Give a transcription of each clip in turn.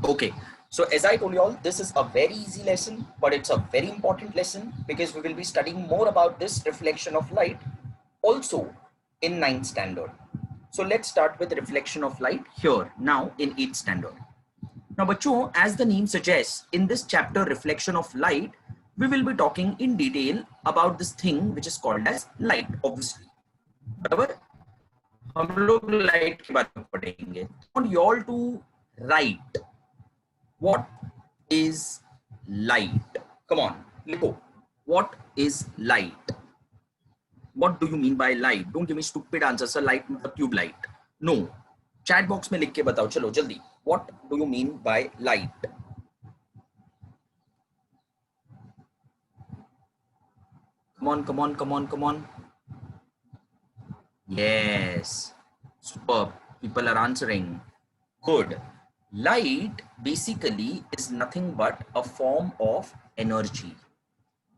Okay, so as I told you all, this is a very easy lesson, but it's a very important lesson because we will be studying more about this reflection of light also in 9th standard. So let's start with reflection of light here now in 8th standard. Now, bachcho, as the name suggests, in this chapter, reflection of light, we will be talking in detail about this thing which is called as light, obviously. बराबर हम लोग light के बारे में पढ़ेंगे. I want you all to write what is light. Come on, लिखो. What is light? What do you mean by light? Don't give me stupid answers. Sir, light मतलब tube light. No. Chat box में लिख के बताओ. चलो जल्दी. What do you mean by light? Come on, come on, come on, come on. Yes. Superb. People are answering. Good. Light basically is nothing but a form of energy.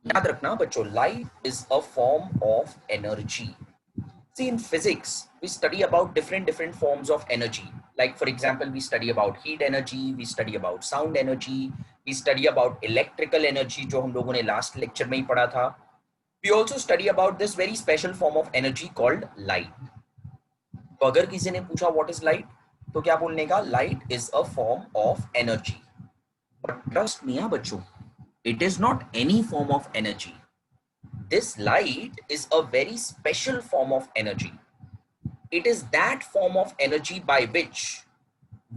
याद रखना बच्चों, light is a form of energy. See, in physics, we study about different forms of energy. Like, for example, we study about heat energy, we study about sound energy, we study about electrical energy, जो हम लोगों ने last lecture में ही पढ़ा था. We also study about this very special form of energy called light. तो अगर किसी ने पूछा what is light, तो क्या बोलने का? Light is a form of energy. But trust me, हाँ बच्चों, it is not any form of energy. This light is a very special form of energy. It is that form of energy by which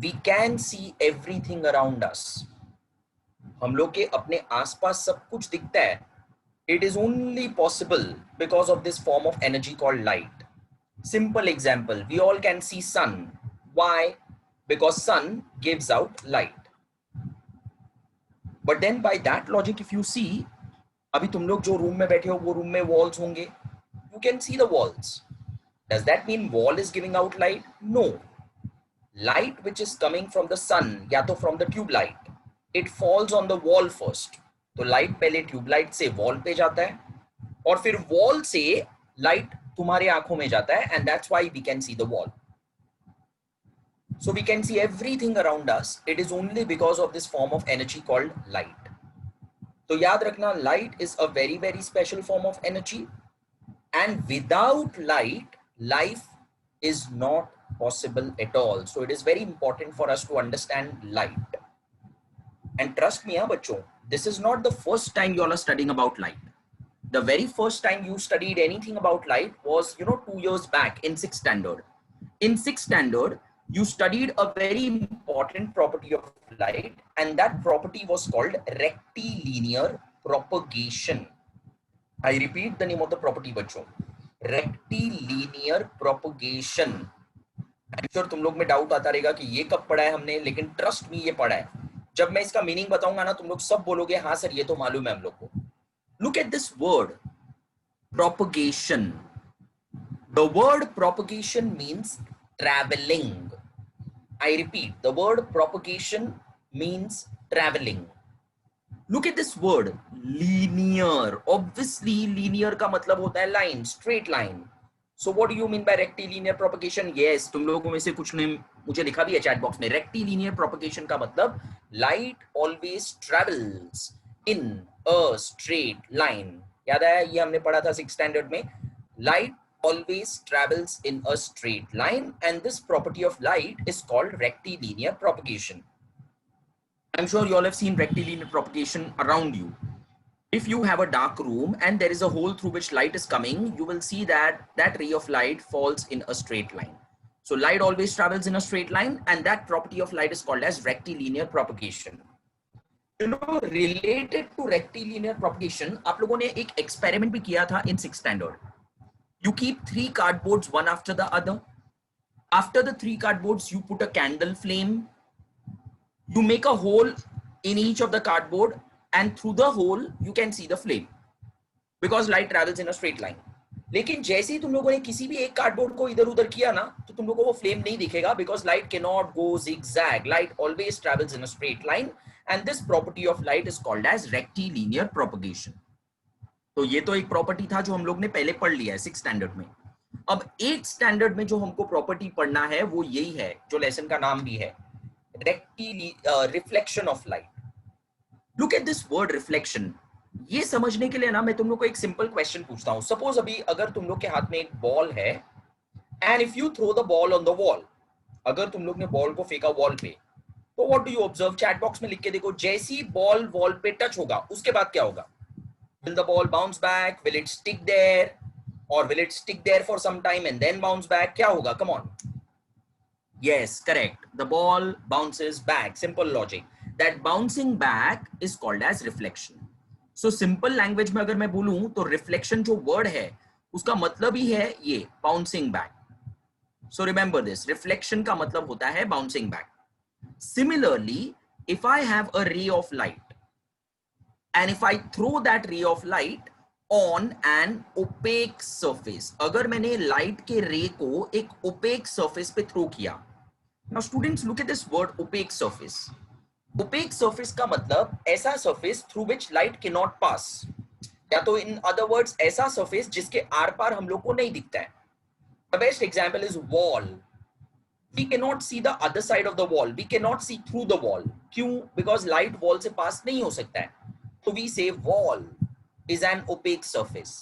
we can see everything around us. हम लोग के अपने आसपास सब कुछ दिखता है. It is only possible because of this form of energy called light. Simple example, we all can see sun. Why? Because sun gives out light. But then by that logic, if you see, अभी तुम लोग जो room में बैठे हो वो room में walls होंगे. You can see the walls. Does that mean wall is giving out light? No. Light which is coming from the sun या तो from the tube light, it falls on the wall first. तो light पहले tube light से wall पे जाता है और फिर wall से light तुम्हारे आंखों में जाता है, and that's why we can see the wall. So we can see everything around us. It is only because of this form of energy called light. तो याद रखना, light is a very special form of energy, and without light, life is not possible at all. So it is very important for us to understand light. And trust me, bachcho, this is not the first time you all are studying about light. The very first time you studied anything about light was, 2 years back in 6th standard. In 6th standard, you studied a very important property of light, and that property was called rectilinear propagation. I repeat the name of the property, बच्चों. Rectilinear propagation. I'm sure तुम लोग में doubt आता रहेगा कि ये कब पढ़ा है हमने, लेकिन ट्रस्ट मी ये पढ़ा है. जब मैं इसका मीनिंग बताऊंगा ना, तुम लोग सब बोलोगे हाँ सर ये तो मालूम है हम लोग को. Look at this word, propagation. The word propagation means traveling. I repeat, the word propagation means traveling. Look at this word, linear. Obviously, linear का मतलब होता है line, straight line. So what do you mean by rectilinear propagation? Yes, तुम लोगों में से कुछ ने मुझे लिखा भी है chat box में. Rectilinear propagation का मतलब light always travels in a straight line. याद है ये हमने पढ़ा था 6th standard में. Light always travels in a straight line, and this property of light is called rectilinear propagation. I'm sure you all have seen rectilinear propagation around you. If you have a dark room and there is a hole through which light is coming, you will see that that ray of light falls in a straight line. So light always travels in a straight line, and that property of light is called as rectilinear propagation. Related to rectilinear propagation, आप लोगों ने एक experiment भी किया था in 6th standard. You keep 3 cardboards one after the other. After the 3 cardboards, you put a candle flame. You make a hole in each of the cardboard, and through the hole you can see the flame because light travels in a straight line. लेकिन जैसे ही तुम लोगों ने किसी भी एक cardboard को इधर उधर किया ना, तो तुम लोगों को वो फ्लेम नहीं दिखेगा because light cannot go zigzag. Light always travels in a straight line, and this property of light is called as rectilinear propagation. तो ये तो एक प्रॉपर्टी था जो हम लोग ने पहले पढ़ लिया है 6th स्टैंडर्ड में. अब 8th स्टैंडर्ड में जो हमको प्रॉपर्टी पढ़ना है वो यही है जो लेसन का नाम भी है, reflection of light. Look at this word reflection. ये समझने के लिए ना मैं तुम लोग को एक सिंपल क्वेश्चन पूछता हूं. सपोज अभी अगर तुम लोग के हाथ में एक बॉल है and if you throw the ball on the wall, अगर तुम लोग ने बॉल को फेंका वॉल पे, तो what do you observe? Chat box में लिख के देखो. जैसी बॉल वॉल पे टच होगा उसके बाद क्या होगा? Will the ball bounce back? Will it stick there? Or will it stick there for some time and then bounce back? क्या होगा? Come on. Yes, correct. The ball bounces back. Simple logic. That bouncing back is called as reflection. So simple language में अगर मैं बोलूं तो reflection जो word है उसका मतलब ही है ये bouncing back. So remember this. Reflection का मतलब होता है bouncing back. Similarly, if I have a ray of light and if I throw that ray of light on an opaque surface, अगर मैंने लाइट के रे को एक opaque surface पे थ्रो किया. Now students, look at this word opaque surface. Opaque surface का मतलब ऐसा surface through which light cannot pass, या तो in other words ऐसा surface जिसके आर पार हम लोग को नहीं दिखता है. The best example is wall. We cannot see the other side of the wall. We cannot see through the wall. क्यों? Because light wall से pass नहीं हो सकता है. So we say wall is an opaque surface.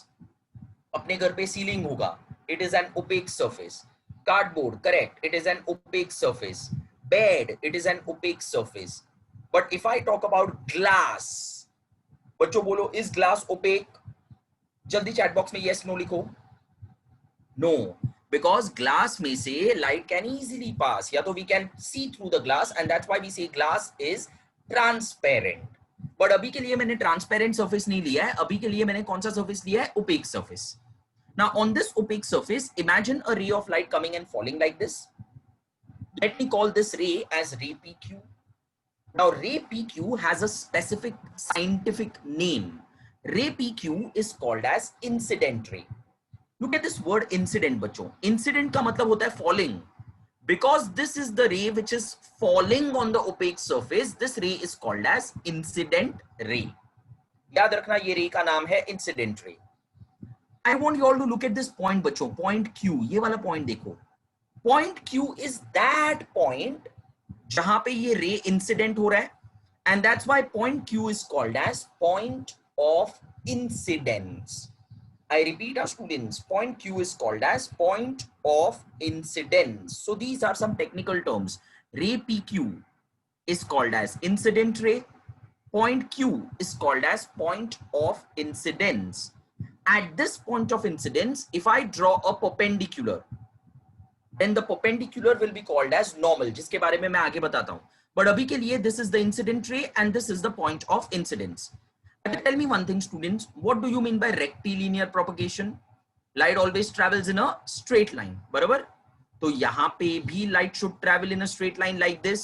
अपने घर पे ceiling होगा, it is an opaque surface. Cardboard, correct, it is an opaque surface. Bed, it is an opaque surface. But if I talk about glass, बच्चों बोलो, is glass opaque? जल्दी chat box में yes no लिखो. No, because glass में से light can easily pass, या तो we can see through the glass and that's why we say glass is transparent. But अभी के लिए मैंने ट्रांसपेरेंट सरफेस नहीं लिया है. अभी के लिए मैंने कौन सा सरफेस लिया है? Opaque surface. Now on this opaque surface imagine a ray of light coming and falling like this. Let me call this ray as ray PQ. Now ray PQ has a specific scientific name. Ray PQ is called as incident ray. Look at this word incident बच्चों. Incident का मतलब होता है falling. Because this is the ray which is falling on the opaque surface, this ray is called as incident ray. याद रखना ये रे का नाम है incident ray. I want you all to look at this point बच्चों. Point Q, ये वाला point देखो. Point Q is that point जहां पे ये ray incident हो रहा है, and that's why point Q is called as point of incidence. I repeat, our students, point Q is called as point of incidence. So these are some technical terms. Ray PQ is called as incident ray. Point Q is called as point of incidence. At this point of incidence, if I draw a perpendicular, then the perpendicular will be called as normal, जिसके बारे में मैं आगे बताता हूँ. But अभी के लिए this is the incident ray and this is the point of incidence. Tell me one thing, students. What do you mean by rectilinear propagation? Light always travels in a straight line. बराबर? तो यहाँ पे भी light should travel in a straight line like this.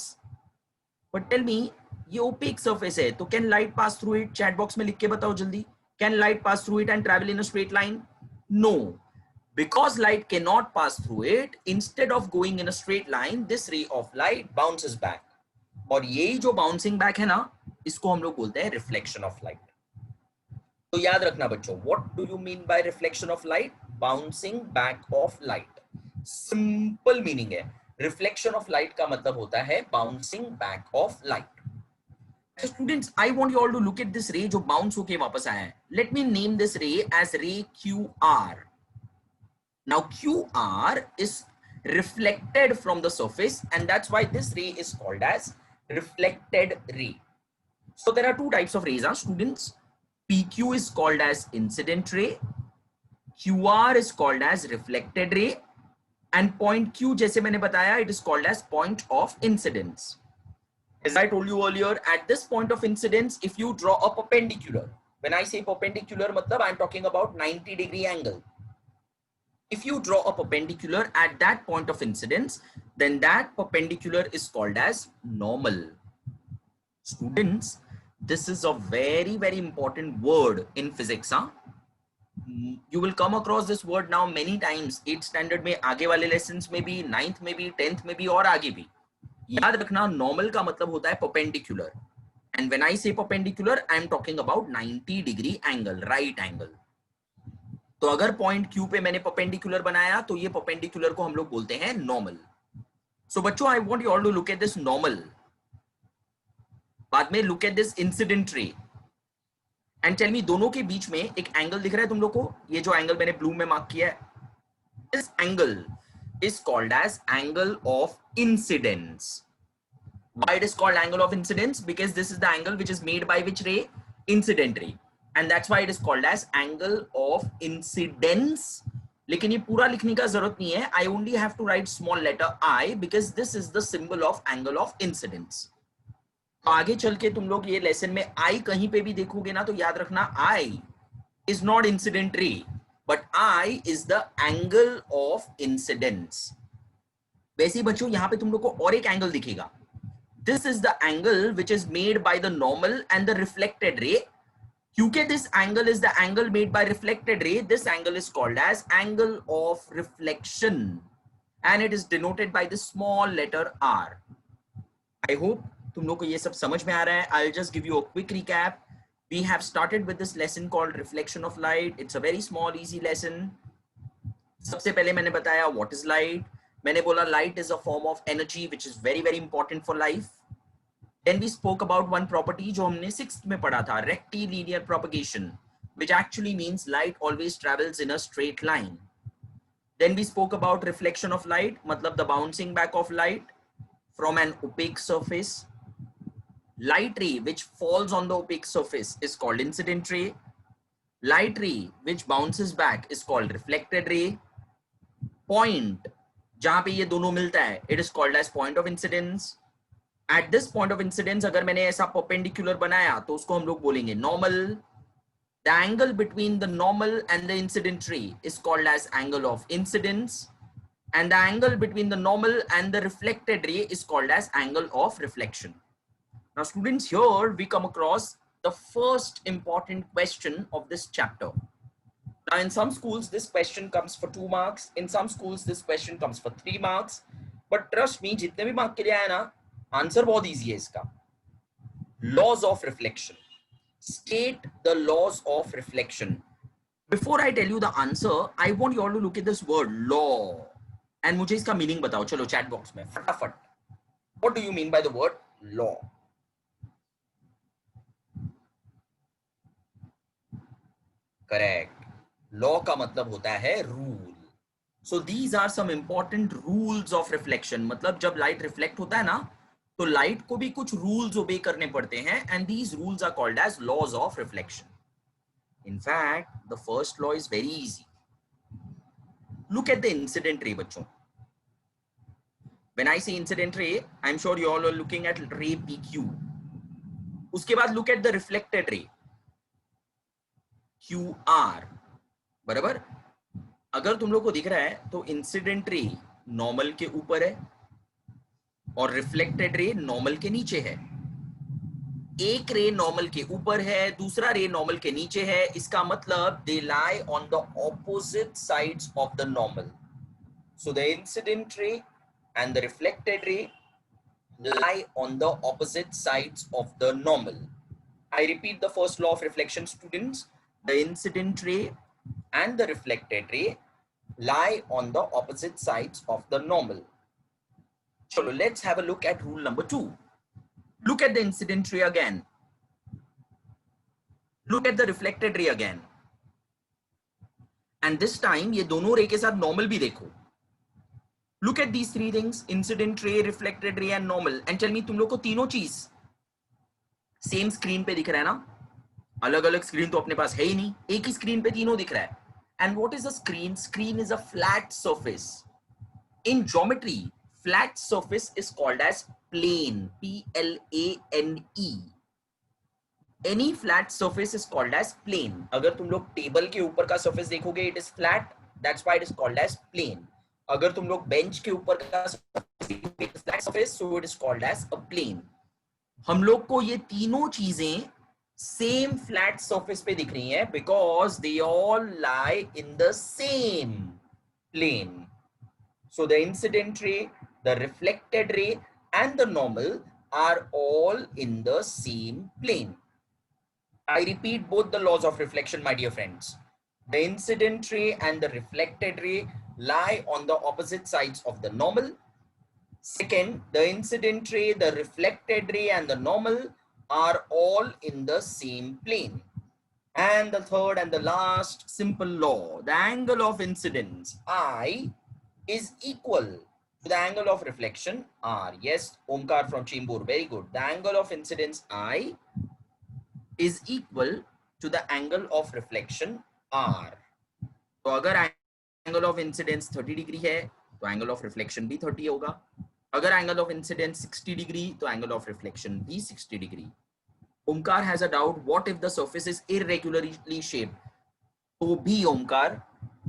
But tell me, ये opaque surface है, तो can light pass through it? Chat box में लिख के बताओ जल्दी. Can light pass through it and travel in a straight line? No. Because light cannot pass through it, instead of going in a straight line, this ray of light bounces back. और ये जो bouncing back है ना, इसको हम लोग बोलते हैं reflection of light. तो याद रखना बच्चों, what do you mean by reflection of light? Bouncing back of light. Simple meaning है. Reflection of light का मतलब होता है bouncing back of light. So students, I want you all to look at this ray जो bounce होके वापस आया है. Let me name this ray as ray QR. Now QR is reflected from the surface and that's why this ray is called as reflected ray. So there are two types of rays, students. PQ is called as incident ray, QR is called as reflected ray, and point Q जैसे मैंने बताया, it is called as point of incidence. As I told you earlier, at this point of incidence, if you draw a perpendicular, when I say perpendicular, मतलब I'm talking about 90-degree angle. If you draw a perpendicular at that point of incidence, then that perpendicular is called as normal. Students, this is a very, very important word in physics. You will come across this word now many times. 8th standard में, आगे वाले lessons में भी, 9th में भी, 10th में भी और आगे भी. याद रखना, normal का मतलब होता है perpendicular. And when I say perpendicular, I am talking about 90-degree angle, right angle. तो अगर point Q पे मैंने perpendicular बनाया, तो ये perpendicular को हम लोग बोलते हैं normal. So बच्चों, I want you all to look at this normal. बाद में look at this incident ray and tell me दोनों के बीच में एक एंगल दिख रहा है तुम लोग को, ये जो एंगल मैंने ब्लू में मार्क किया है, this angle is called as angle of incidence. Why it is called angle of incidence? Because this is the angle which is made by which ray? Incident ray. And that's why it is called as angle of incidence. लेकिन ये पूरा लिखने का जरूरत नहीं है. I only have to write small letter I because this is the symbol of angle of incidence. तो आगे चल के तुम लोग ये लेसन में I कहीं पे भी देखोगे ना तो याद रखना I is not incident ray, but I is the angle of incidence. वैसे ही बच्चों यहाँ पे तुम लोग को और एक एंगल दिखेगा. This is the angle which is made by the normal and the reflected ray. क्योंकि this angle is the angle made by reflected ray, this angle is called as angle of reflection and it is denoted by the small letter R. I hope तुम लोग को ये सब समझ में आ रहा है. I'll just give you a quick recap. We have started with this lesson called reflection of light. It's a very small, easy lesson. सबसे पहले मैंने बताया what is light. मैंने बोला light is a form of energy which is very very important for life. Then we spoke about one property जो हमने 6th में पढ़ा था, rectilinear propagation, which actually means light always travels in a straight line. Then we spoke about reflection of light, मतलब the bouncing back of light from an opaque surface. Light ray which falls on the opaque surface is called incident ray. Light ray which bounces back is called reflected ray. Point जहां पे ये दोनों मिलता है, it is called as point of incidence. At this point of incidence अगर मैंने ऐसा perpendicular बनाया तो उसको हम लोग बोलेंगे normal. The angle between the normal and the incident ray is called as angle of incidence, and the angle between the normal and the reflected ray is called as angle of reflection. Now students, here we come across the first important question of this chapter. Now in some schools this question comes for 2 marks, in some schools this question comes for 3 marks, but trust me जितने भी mark के लिए आया ना, answer बहुत easy है इसका. Laws of reflection. State the laws of reflection. Before I tell you the answer, I want you all to look at this word law and मुझे इसका मीनिंग बताओ. चलो चैट बॉक्स में फटाफट. What do you mean by the word law? Correct. Law का मतलब होता है rule. So these are some important rules of reflection. मतलब जब light reflect होता है ना, तो light को भी कुछ rules obey करने पड़ते हैं, and these rules are called as laws of reflection. In fact, the first law is very easy. Look at the incident ray, बच्चों. When I say incident ray, I'm sure you all are looking at ray PQ. उसके बाद look at the reflected ray, QR. बराबर. अगर तुम लोग को दिख रहा है तो इंसिडेंट रे नॉर्मल के ऊपर है और रिफ्लेक्टेड रे नॉर्मल के नीचे है. एक रे नॉर्मल के ऊपर है, दूसरा रे नॉर्मल के नीचे है. इसका मतलब they lie on the opposite sides of the normal. So the incident ray and the reflected ray lie on the opposite sides of the normal. I repeat the first law of reflection, students. The incident ray and the reflected ray lie on the opposite sides of the normal. So let's have a look at rule number 2. Look at the incident ray again. Look at the reflected ray again. And this time ये दोनों रे के साथ normal भी देखो. Look at these three things: incident ray, reflected ray and normal. And tell me, तुम लोग को तीनों चीज सेम स्क्रीन पे दिख रहा है ना? अलग अलग स्क्रीन तो अपने पास है ही नहीं, एक ही स्क्रीन पे तीनों दिख रहा है. And what is a screen? Screen is a flat surface. In geometry, flat surface is called as plane. P-L-A-N-E. Any flat surface is called as plane. अगर तुम लोग टेबल के ऊपर का surface देखोगे, it is flat. That's why it is called as plane. अगर तुम लोग बेंच के ऊपर का flat surface, so it is called as a plane. हम लोग को ये तीनों चीजें सेम फ्लैट सरफेस पे दिख रही हैं because they all lie in the same plane. So the incident ray, the reflected ray and the normal are all in the same plane. I repeat both the laws of reflection, my dear friends. The incident ray and the reflected ray lie on the opposite sides of the normal. Second, the incident ray, the reflected ray and the normal are all in the same plane. And the third and the last simple law, the angle of incidence I is equal to the angle of reflection R. Yes, Omkar from Chembur, very good. The angle of incidence I is equal to the angle of reflection R. तो अगर angle of incidence 30 degree है तो angle of reflection भी 30 होगा. अगर angle of incidence 60 degree तो angle of reflection भी 60 degree. Omkar has a doubt, what if the surface is irregularly shaped? तो भी Omkar,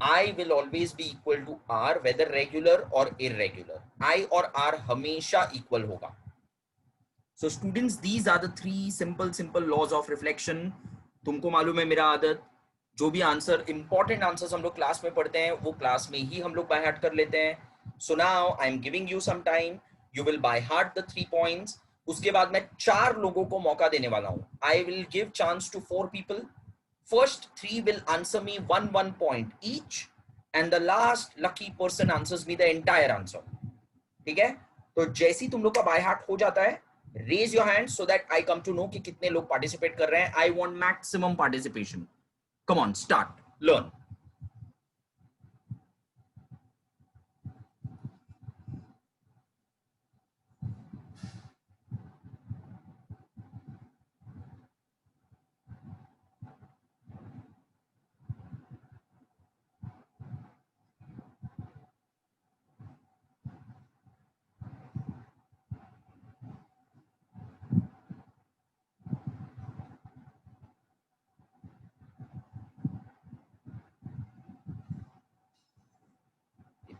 I will always be equal to R whether regular or irregular. I और R हमेशा equal होगा. So students, these are the three simple laws of reflection. तुमको मालूम है मेरा आदत, जो भी आंसर इंपॉर्टेंट आंसर्स हम लोग क्लास में पढ़ते हैं वो क्लास में ही हम लोग बाय हार्ट कर लेते हैं. So now I am giving you some time, you will by heart the 3 points. उसके बाद मैं 4 लोगों को मौका देने वाला हूं. I will give chance to 4 people. First 3 will answer me 1 point each and the last lucky person answers me the entire answer. ठीक है, तो जैसी तुम लोग का बाय हार्ट हो जाता है, raise your hand so that I come to know कि कितने लोग पार्टिसिपेट कर रहे हैं. I want maximum participation. Come on, start, learn.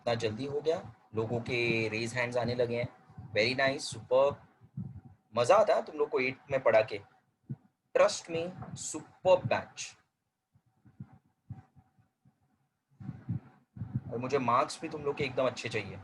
इतना जल्दी हो गया, लोगों के रेज हैंड्स आने लगे हैं. Very nice, super. मजा आता है तुम लोग को 8th में पढ़ा के. Trust me, super batch. और मुझे मार्क्स भी तुम लोग के एकदम अच्छे चाहिए.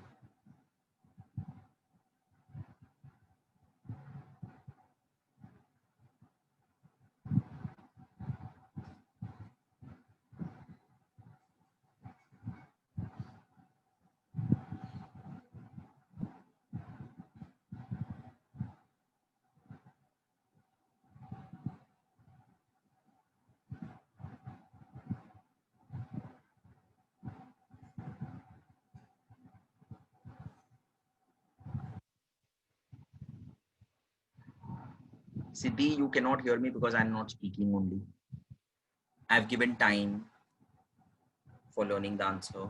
Siddhi, you cannot hear me because I'm not speaking only. I've given time for learning the answer.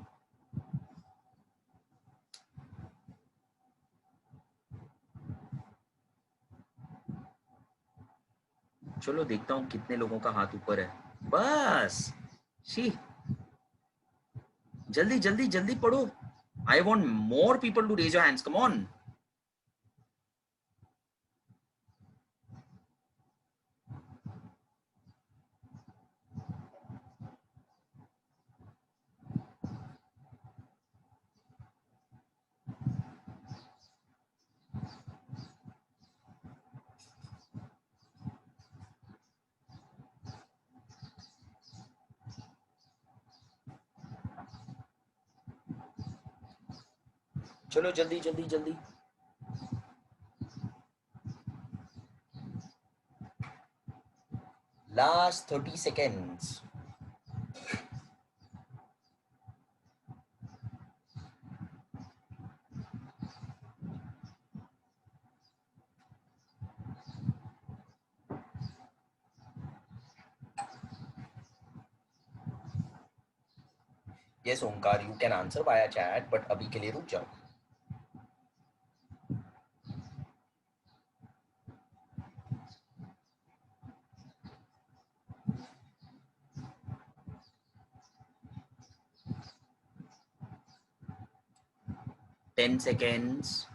चलो देखता हूं कितने लोगों का हाथ ऊपर है. बस शी, जल्दी जल्दी जल्दी पढ़ो. I want more people to raise your hands. Come on. चलो जल्दी जल्दी जल्दी. Last 30 seconds. Yes, Omkar, you can answer via chat, but अभी के लिए रुक जाओ. Ten seconds.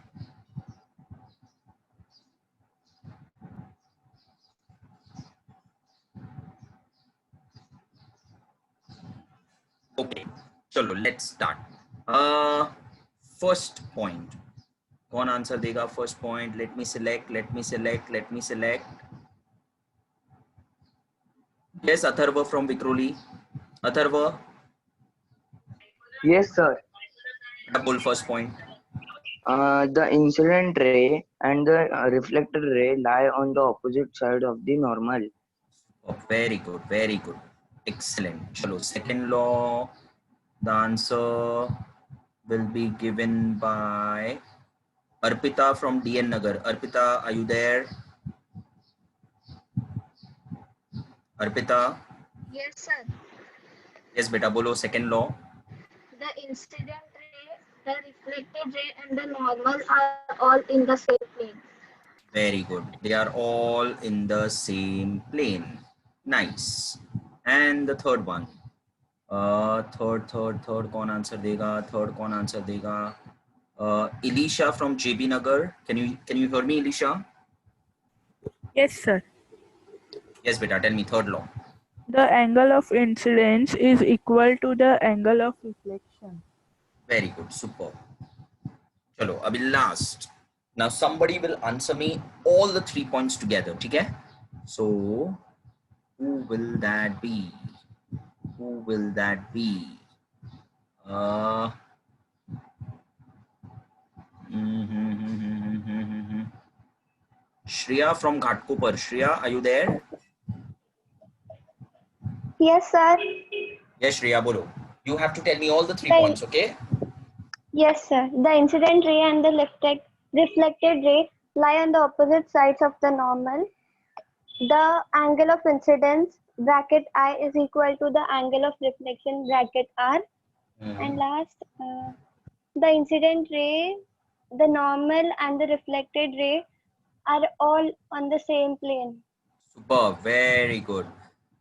Okay, चलो let's start. First point. कौन आंसर देगा first point? Let me select, let me select, let me select. Yes, Atharva from Vikroli. Atharva. Yes, sir. बोल first point. The incident ray and the reflected ray lie on the opposite side of the normal. Oh, very good, very good. Excellent. Chalo, second law, the answer will be given by Arpita from DN Nagar. Arpita, are you there? Arpita? Yes, sir. Yes, beta, bolo second law. The incident ray, the reflected ray, and the normal are all in the same plane. Very good. They are all in the same plane. Nice. And the third one. Third कौन answer देगा? Third कौन answer देगा? Elisha from JB Nagar. Can you hear me, Elisha? Yes, sir. Yes, beta. Tell me third law. The angle of incidence is equal to the angle of reflection. Very good. Super. Chalo, abhi last. Now somebody will answer me all the 3 points together. Okay? So who will that be? Who will that be? Shreya from Ghatkopar. Shreya, are you there? Yes, sir. Yes, Shreya, bolo. You have to tell me all the 3 points, okay? Yes, sir. The incident ray and the reflected ray lie on the opposite sides of the normal. The angle of incidence bracket I is equal to the angle of reflection bracket R. And last, the incident ray, the normal and the reflected ray are all on the same plane. Super, very good.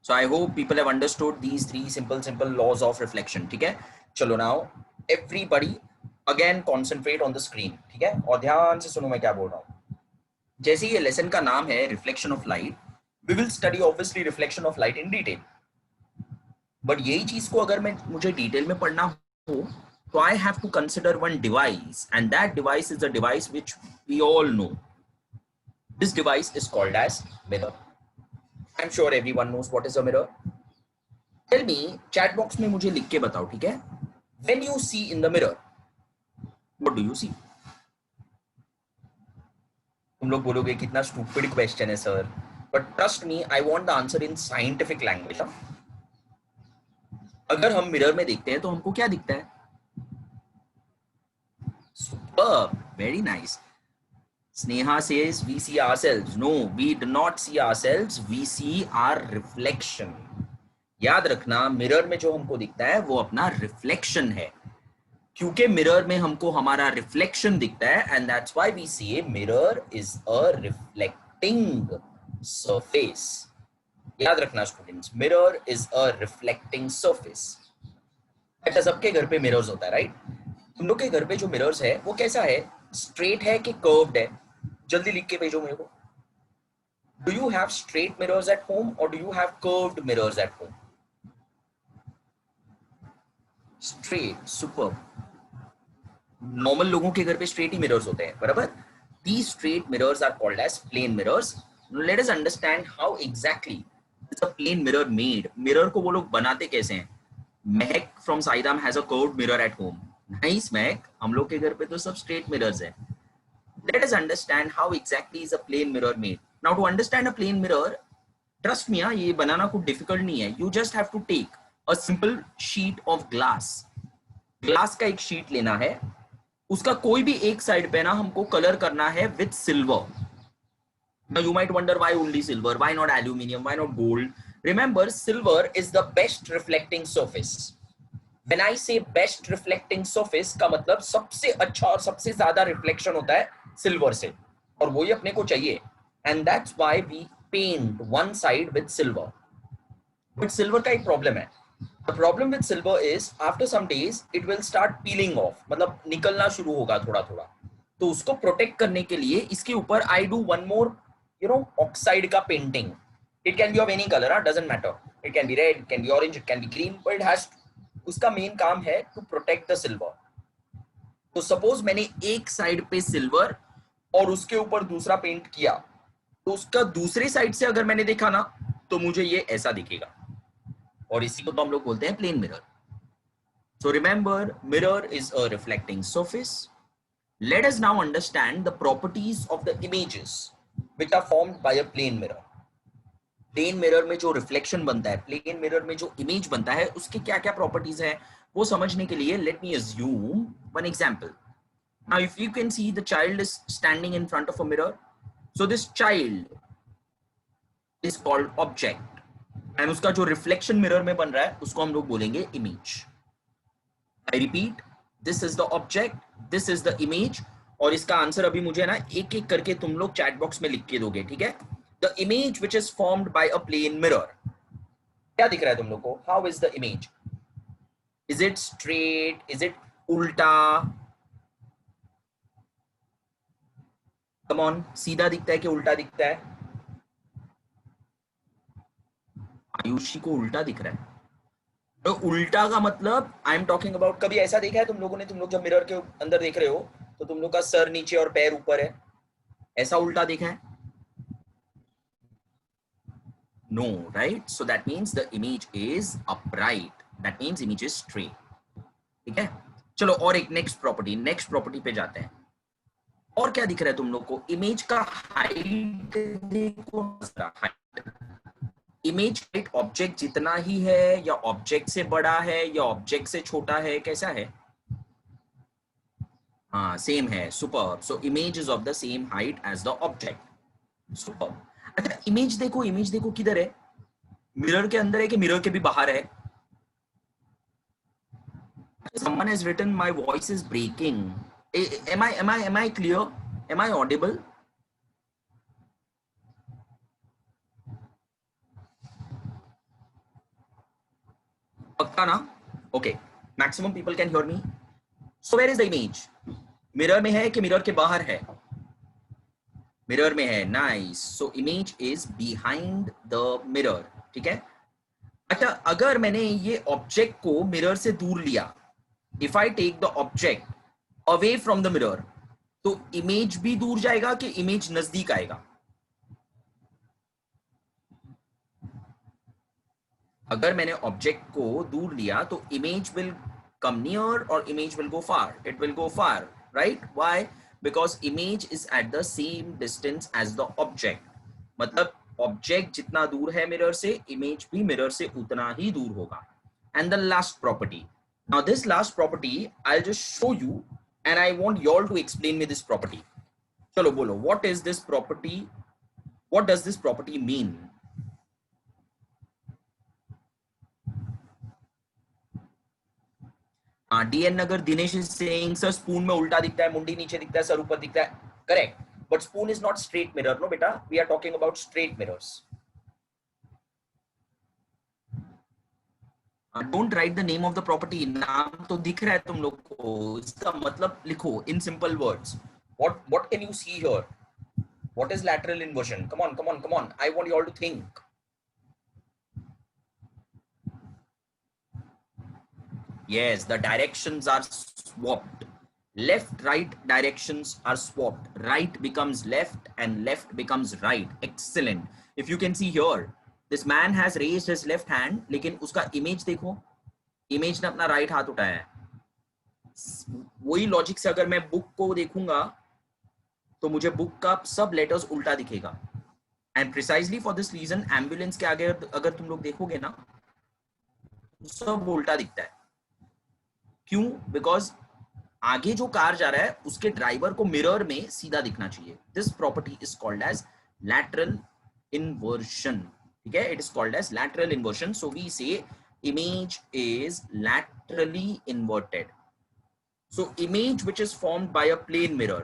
So I hope people have understood these 3 simple laws of reflection. ठीक है? चलो now everybody again concentrate on the screen. ठीक है? और ध्यान से सुनो मैं क्या बोल रहा हूँ. जैसे ये लेसन का नाम है reflection of light, we will study obviously reflection of light in detail. But यही चीज को अगर मुझे डिटेल में पढ़ना हो तो I have to consider one device, and that device is a device which we all know. This device is called as mirror. I'm sure everyone knows what is a mirror. Tell me, chat box में मुझे लिख के बताओ, ठीक है? When you see in the mirror, what do you see? तुम लोग बोलोगे कितना stupid question है sir. But trust me, I want the answer in scientific language. अगर हम मिरर में देखते हैं तो हमको क्या दिखता है? Superb, very nice. Sneha says we see ourselves. No, we do not see ourselves. We see our reflection. याद रखना, मिरर में जो हमको दिखता है वो अपना रिफ्लेक्शन है, क्योंकि मिरर में हमको हमारा रिफ्लेक्शन दिखता है, एंड दैट्स व्हाई वी से mirror is a reflecting surface. याद रखना students, mirror is a reflecting surface. बेटा सबके घर पे मिरर्स होता है, राइट? तुम लोग के घर पे जो मिरर्स है वो कैसा है? स्ट्रेट है कि कर्व्ड है? जल्दी लिख के भेजो मेरे को. Do you have straight mirrors at home or do you have curved mirrors at home? Straight, superb. Normal लोगों के घर पे straight ही mirrors होते हैं, बराबर? These straight mirrors are called as plane mirrors. Let us understand how exactly is a plane mirror made. Mirror को वो लोग बनाते कैसे हैं? Mehak from Saidam has a curved mirror at home. Nice, Mehak. हम लोग के घर पे तो सब straight mirrors हैं. Let us understand how exactly is a plane mirror made. Now to understand a plane mirror, trust me, ये बनाना कुछ difficult नहीं है. You just have to take a simple sheet of glass. Glass का एक sheet लेना है, उसका कोई भी एक side पे ना हमको color करना है with silver. Now you might wonder why only silver, why not aluminium, why not gold? Remember, silver is the best reflecting surface. When I say best reflecting surface का मतलब सबसे अच्छा और सबसे ज्यादा reflection होता है सिल्वर से, और वही अपने को चाहिए, and that's why we paint one side with silver. But silver का एक problem है. The problem with silver is after some days it will start peeling off, मतलब निकलना शुरू होगा थोड़ा थोड़ा. तो उसको प्रोटेक्ट करने के लिए इसके ऊपर I do one more, oxide का painting. It can be of any color, doesn't matter. It can be red, it can be orange, it can be green, but it has, उसका मेन काम है to protect the silver. तो suppose मैंने एक side पे silver और उसके ऊपर दूसरा पेंट किया, तो उसका दूसरे साइड से अगर मैंने देखा ना तो मुझे ये ऐसा दिखेगा, और इसी को तो हम लोग बोलते हैं plane mirror. So remember, mirror is a reflecting surface. Let us now understand the properties of the images which are formed by a plane mirror. Plane mirror में जो रिफ्लेक्शन बनता है, प्लेन मिरर में जो इमेज बनता है, उसके क्या क्या प्रॉपर्टीज है वो समझने के लिए let me assume one example. Now if you can see the child is standing in front of a mirror, so this child is called object and उसका जो रिफ्लेक्शन मिरर में बन रहा है उसको हम लोग बोलेंगे image. I repeat, this is the object, this is the image. और इसका आंसर अभी मुझे ना एक एक करके तुम लोग चैट बॉक्स में लिख के दोगे, ठीक है? The image which is formed by a plane mirror. क्या दिख रहा है तुम लोग को? How is the image? Is it straight? Is it उल्टा? Come on, सीधा दिखता है कि उल्टा दिखता है? आयुषी को उल्टा दिख रहा है. तो उल्टा का मतलब आई एम टॉकिंग अबाउट, कभी ऐसा देखा है तुम लोगों ने, तुम लोग जब मिरर के अंदर देख रहे हो तो तुम लोग का सर नीचे और पैर ऊपर है, ऐसा उल्टा देखा है? No, right? So that means the image is upright, that means image is straight. ठीक है, चलो और एक नेक्स्ट प्रॉपर्टी पे जाते हैं. और क्या दिख रहा है तुम लोग को? इमेज का हाइट देखो, हाइट, इमेज हाइट ऑब्जेक्ट जितना ही है या ऑब्जेक्ट से बड़ा है या ऑब्जेक्ट से छोटा है, कैसा है? हाँ, सेम है. Superb. So image is of the same height as the object. Superb. अच्छा, इमेज देखो किधर है? मिरर के अंदर है कि मिरर के भी बाहर है? Someone has written my voice is breaking. Am I clear? Am I audible? पक्का ना? Okay. Maximum people can hear me. So where is the image? Mirror में है कि मिरर के बाहर है? मिरर में है. Nice. So image is behind the mirror. ठीक है. अच्छा, अगर मैंने ये ऑब्जेक्ट को मिरर से दूर लिया, if I take the object away from the mirror, तो इमेज भी दूर जाएगा कि इमेज नजदीक आएगा? अगर मैंने ऑब्जेक्ट को दूर लिया तो image will come near or image will go far. It will go far, right? Why? Because image is at the same distance as the object. मतलब ऑब्जेक्ट जितना दूर है मिरर से, इमेज भी मिरर से उतना ही दूर होगा. And the last property. Now this last property I'll just show you and I want you all to explain me this property. चलो बोलो, what is this property? What does this property mean? DN Nagar Dinesh is saying, sir, spoon में उल्टा दिखता है, मुंडी नीचे दिखता है, सर ऊपर दिखता है. Correct. But spoon is not straight mirror, no beta. We are talking about straight mirrors. Don't write the name of the property. नाम तो दिख रहा है तुम लोग को, इसका मतलब लिखो in simple words. What can you see here? What is lateral inversion? Come on. I want you all to think. Yes, the directions are swapped. Left, right directions are swapped. Right becomes left and left becomes right. Excellent. If you can see here, this man has raised his left hand, लेकिन उसका image देखो, image ने अपना right हाथ उठाया है. वही logic से अगर मैं बुक को देखूंगा तो मुझे बुक का सब लेटर्स उल्टा दिखेगा. And precisely for this reason ambulance के आगे अगर तुम लोग देखोगे ना, सब उल्टा दिखता है. क्यों? बिकॉज आगे जो कार जा रहा है उसके ड्राइवर को मिरर में सीधा दिखना चाहिए. This property is called as lateral inversion. ठीक है, it is called as lateral inversion. So we say image is laterally inverted. So image which is formed by a plane mirror.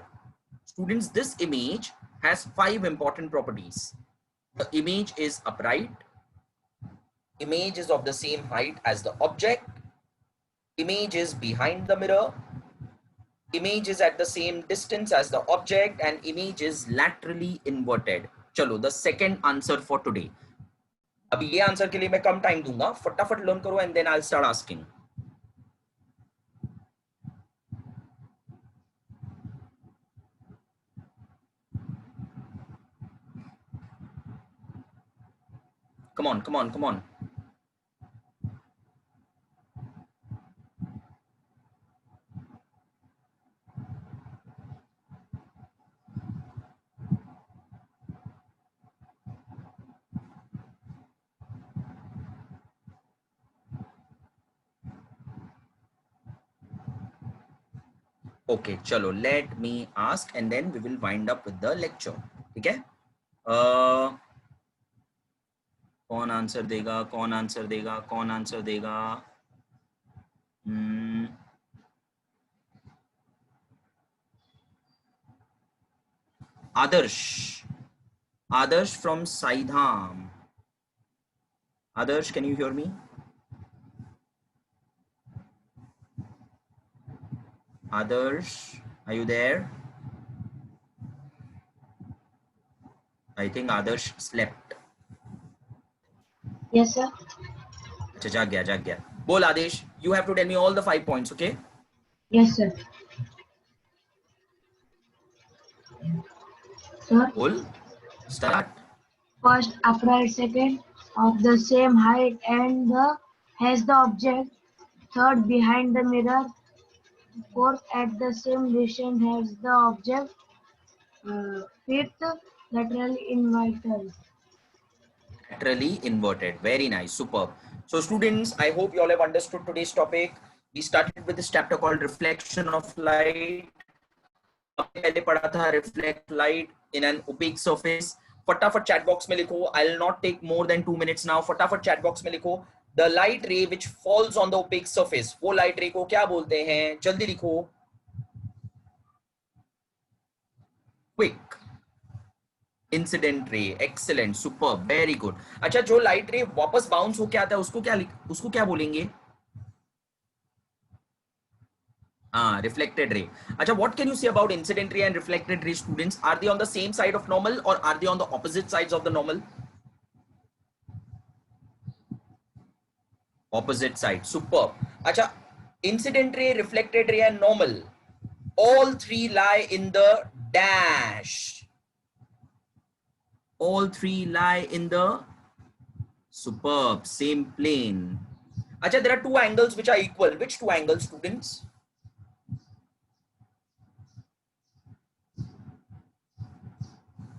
Students, this image has 5 important properties. The image is upright. Image is of the same height as the object. Image is behind the mirror. Image is at the same distance as the object, and image is laterally inverted. चलो, the second answer for today. अभी ये answer के लिए मैं कम time दूंगा, फटाफट learn करो and then I will start asking. come on. Okay, chalo, let me ask and then we will wind up with the lecture. ठीक है? कौन आंसर देगा? कौन आंसर देगा? कौन आंसर देगा? Adarsh. Adarsh from Saidham. Adarsh, can you hear me? Adarsh, are you there? I think Adarsh slept. Yes, sir. अच्छा जाग गया. बोल आदेश. You have to tell me all the 5 points, okay? Yes, sir. Sir, बोल. Start. first upright second of the same height and has the object. Third, behind the mirror. Fourth, at the same distance has the object. Fifth, laterally inverted. Laterally inverted. Very nice. Superb. So students, I hope you all have understood today's topic. We started with this chapter called Reflection of Light. पहले पढ़ा था reflect light in an opaque surface. फटाफट chat box में लिखो. I'll not take more than 2 minutes now. फटाफट chat box में लिखो. The light ray which falls on the opaque surface. वो light ray को क्या बोलते हैं? जल्दी लिखो. Quick. Incident ray. Excellent. Super. Very good. अच्छा, जो लाइट रे वापस बाउंस होके आता है उसको क्या बोलेंगे? Reflected ray. अच्छा, what can you say about incident ray and reflected ray students? Are they on the same side of normal और are they on the opposite sides of the normal? Opposite side. Super. अच्छा, incident ray, reflected ray and normal, all three lie in the dash. All three lie in the superb same plane. Acha, there are two angles which are equal. Which two angles, students?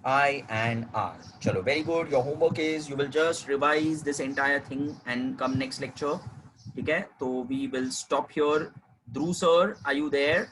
I and R. Chalo, very good. Your homework is you will just revise this entire thing and come next lecture. Okay, so we will stop here. Dhruv sir, are you there?